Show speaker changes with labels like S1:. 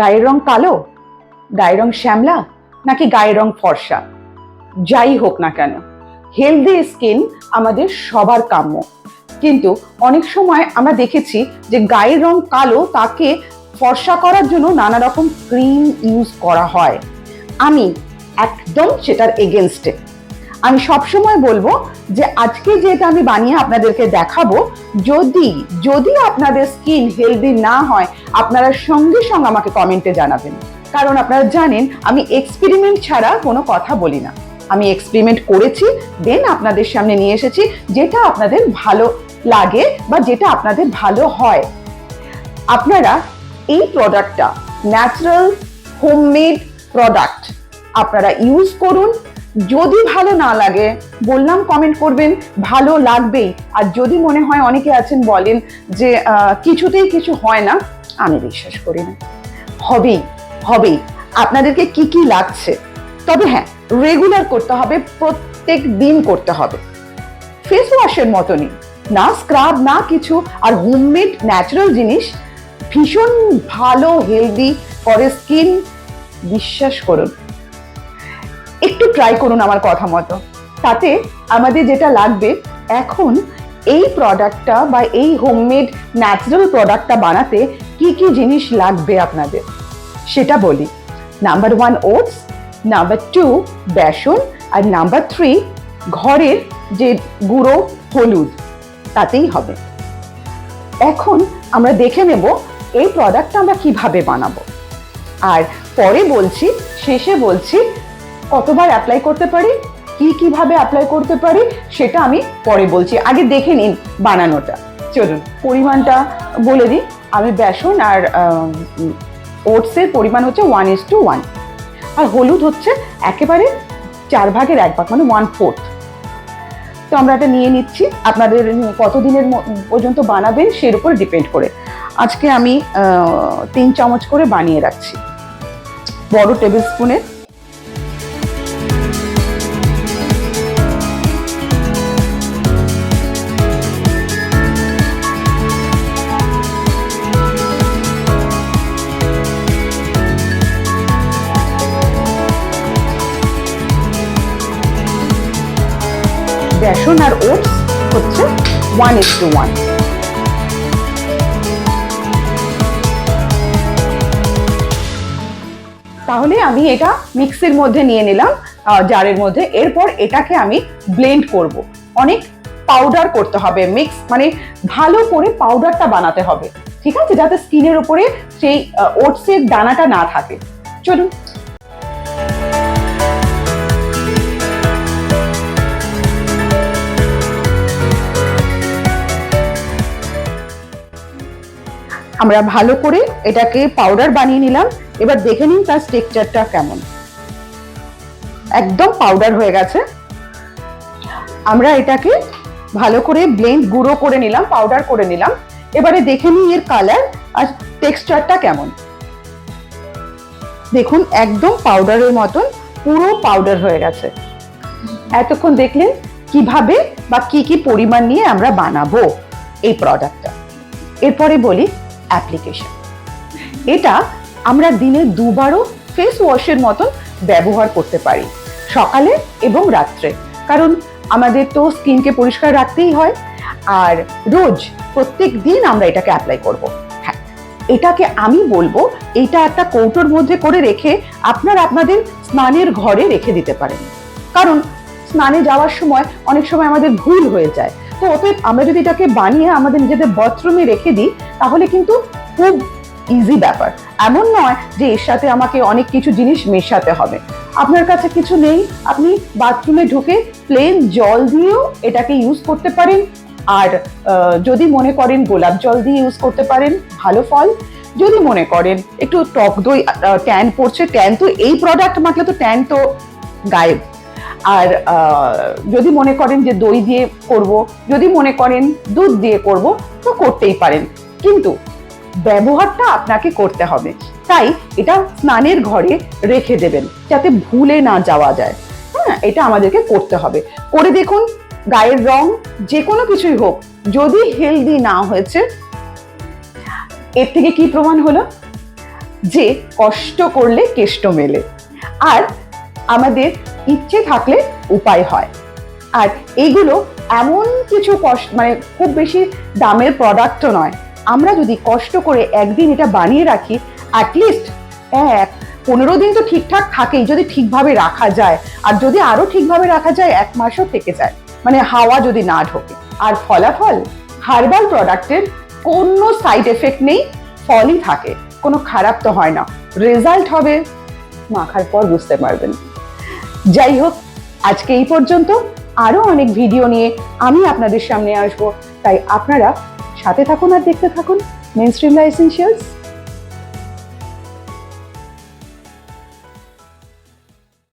S1: গায়ের রং কালো, গায়ের রং শ্যামলা, নাকি গায়ের রং ফর্সা, যাই হোক না কেন হেলদি স্কিন আমাদের সবার কাম্য। কিন্তু অনেক সময় আমরা দেখেছি যে গায়ের রং কালো তাকে ফর্সা করার জন্য নানা রকম ক্রিম ইউজ করা হয়। আমি একদম সেটার এগেনস্টে। আমি সবসময় বলবো যে আজকে যেটা আমি বানিয়ে আপনাদেরকে দেখাবো, যদি আপনাদের স্কিন হেলদি না হয় আপনারা সঙ্গে সঙ্গে আমাকে কমেন্টে জানাবেন। কারণ আপনারা জানেন আমি এক্সপেরিমেন্ট ছাড়া কোনো কথা বলি না। আমি এক্সপেরিমেন্ট করেছি, দেন আপনাদের সামনে নিয়ে এসেছি যেটা আপনাদের ভালো লাগে বা যেটা আপনাদের ভালো হয়। আপনারা এই প্রোডাক্টটা ন্যাচারাল হোমমেড প্রোডাক্ট আপনারা ইউজ করুন। যদি ভালো না লাগে বললাম কমেন্ট করবেন, ভালো লাগবেই। আর যদি মনে হয়, অনেকে আছেন বলেন যে কিছুতেই কিছু হয় না, আমি বিশ্বাস করি না, হবেই। আপনাদেরকে কি লাগছে, তবে হ্যাঁ রেগুলার করতে হবে, প্রত্যেক দিন করতে হবে। ফেস ওয়াশের মতনই, না স্ক্রাব না কিছু। আর হোমমেড ন্যাচারাল জিনিস ভীষণ ভালো হেলদি করে স্কিন, বিশ্বাস করুন। একটু ট্রাই করুন আমার কথা মতো। তাতে আমাদের যেটা লাগবে, এখন এই প্রোডাক্টটা বা এই হোমমেড ন্যাচারাল প্রোডাক্টটা বানাতে কি জিনিস লাগবে আপনাদের সেটা বলি। নাম্বার 1 ওটস, নাম্বার 2 বেসন, আর নাম্বার 3 ঘরের যে গুঁড়ো হলুদ, তাতেই হবে। এখন আমরা দেখে নেব এই প্রোডাক্টটা আমরা কিভাবে বানাবো, আর পরে বলছি, শেষে বলছি কতবার অ্যাপ্লাই করতে পারি, কিভাবে অ্যাপ্লাই করতে পারি সেটা আমি পরে বলছি। আগে দেখে নিন বানানোটা। চলুন পরিমাণটা বলে দিই। আমি বেসন আর ওটসের পরিমাণ হচ্ছে 1:1, আর হলুদ হচ্ছে একেবারে 4 ভাগের 1 ভাগ, মানে 1/4। তো আমরা এটা নিয়ে নিচ্ছি। আপনাদের কতদিনের পর্যন্ত বানাবেন সের উপর ডিপেন্ড করে। আজকে আমি 3 চামচ করে বানিয়ে রাখছি, বড় টেবিল স্পুনের। বেসন আর ওটস হচ্ছে 1:1। তাহলে আমি এটা মিক্সির মধ্যে নিয়ে নিলাম, জারের মধ্যে। এরপর এটাকে আমি ব্লেন্ড করব। অনেক পাউডার করতে হবে, মিক্স মানে ভালো করে পাউডারটা বানাতে হবে, ঠিক আছে, যাতে স্কিনের উপরে সেই ওটসের দানাটা না থাকে। চলুন। আমরা ভালো করে এটাকে পাউডার বানিয়ে নিলাম। এবার দেখে নিন তার টেক্সচারটা কেমন। একদম পাউডার হয়ে গেছে। আমরা এটাকে ভালো করে গুঁড়ো করে নিলাম, পাউডার করে নিলাম। এবারে দেখে নিন এর কালার আর টেক্সচারটা কেমন। দেখুন একদম পাউডারের মতন পুরো পাউডার হয়ে গেছে। এতক্ষণ দেখলেন কিভাবে বা কি পরিমাণ নিয়ে আমরা বানাবো এই প্রোডাক্টটা। এরপরে বলি অ্যাপ্লিকেশন। এটা আমরা দিনে 2 বারও ফেস ওয়াশের মতন ব্যবহার করতে পারি, সকালে এবং রাত্রে। কারণ আমাদের তো স্কিনকে পরিষ্কার রাখতেই হয়, আর রোজ প্রত্যেক দিন আমরা এটাকে অ্যাপ্লাই করব। হ্যাঁ, এটাকে আমি বলবো এটা একটা কৌটোর মধ্যে করে রেখে আপনারা আপনাদের স্নানের ঘরে রেখে দিতে পারেন। কারণ স্নানে যাওয়ার সময় অনেক সময় আমাদের ভুল হয়ে যায়। তো অতএব আমরা যদি এটাকে বানিয়ে আমাদের নিজেদের বাথরুমে রেখে দিই তাহলে কিন্তু খুব ইজি ব্যাপার। এমন নয় যে এর সাথে আমাকে অনেক কিছু জিনিস মেশাতে হবে। আপনার কাছে কিছু নেই, আপনি বাথরুমে ঢুকে প্লেন জল দিয়েও এটাকে ইউজ করতে পারেন। আর যদি মনে করেন গোলাপ জল দিয়ে ইউজ করতে পারেন, ভালো ফল। যদি মনে করেন একটু টক দই, ট্যান পড়ছে, ট্যান তো এই প্রোডাক্ট মাখলে তো ট্যান তো গায়েব। আর যদি মনে করেন যে দই দিয়ে করব, যদি মনে করেন দুধ দিয়ে করব, তো করতেই পারেন। কিন্তু ব্যবহারটা আপনাকে করতে হবে। তাই এটা স্নানের ঘরে রেখে দেবেন যাতে ভুলে না যাওয়া যায়। হ্যাঁ, এটা আমাদেরকে করতে হবে। করে দেখুন, গায়ের রং যে কোনো কিছুই হোক, যদি হেলদি না হয়েছে, এর থেকে কি প্রমাণ হলো? যে কষ্ট করলে কেষ্ট মেলে, আর আমাদের ইচ্ছে থাকলে উপায় হয়। আর এইগুলো এমন কিছু কষ্ট, মানে খুব বেশি দামের প্রোডাক্টও নয়। আমরা যদি কষ্ট করে একদিন এটা বানিয়ে রাখি, অ্যাটলিস্ট 15 দিন তো ঠিকঠাক থাকেই, যদি ঠিকভাবে রাখা যায়। আর যদি আরো ঠিকভাবে রাখা যায় 1 মাসও থেকে যায়, মানে হাওয়া যদি না ঢোকে। আর ফলাফল, হার্বাল প্রোডাক্টের কোনো সাইড এফেক্ট নেই, ফলই থাকে, কোনো খারাপ তো হয় না। রেজাল্ট হবে মাখার পর বুঝতে পারবেন। যাই হোক, আজকে এই পর্যন্ত। আরো অনেক ভিডিও নিয়ে আমি আপনাদের সামনে আসবো, তাই আপনারা সাথে থাকুন আর দেখতে থাকুন মেইনস্ট্রিম লা এসেনশিয়ালস।